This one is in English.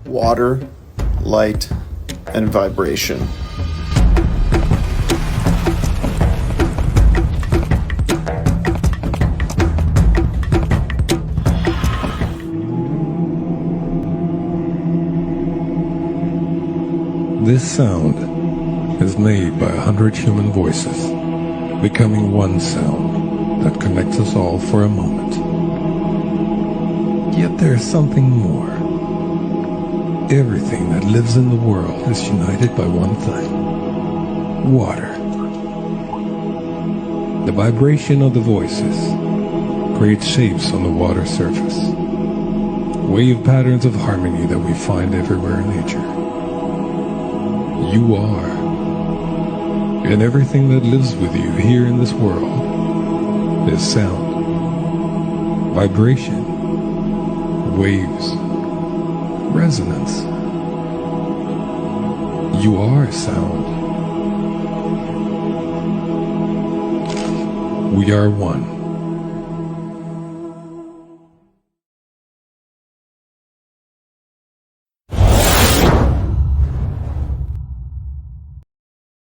water, light, and vibration. This sound is made by 100 human voices, becoming one sound that connects us all for a moment. Yet there is something more. Everything that lives in the world is united by one thing: water. The vibration of the voices creates shapes on the water surface, wave patterns of harmony that we find everywhere in nature. You are, and everything that lives with you here in this world is sound, vibration, waves, resonance. You are sound. We are one.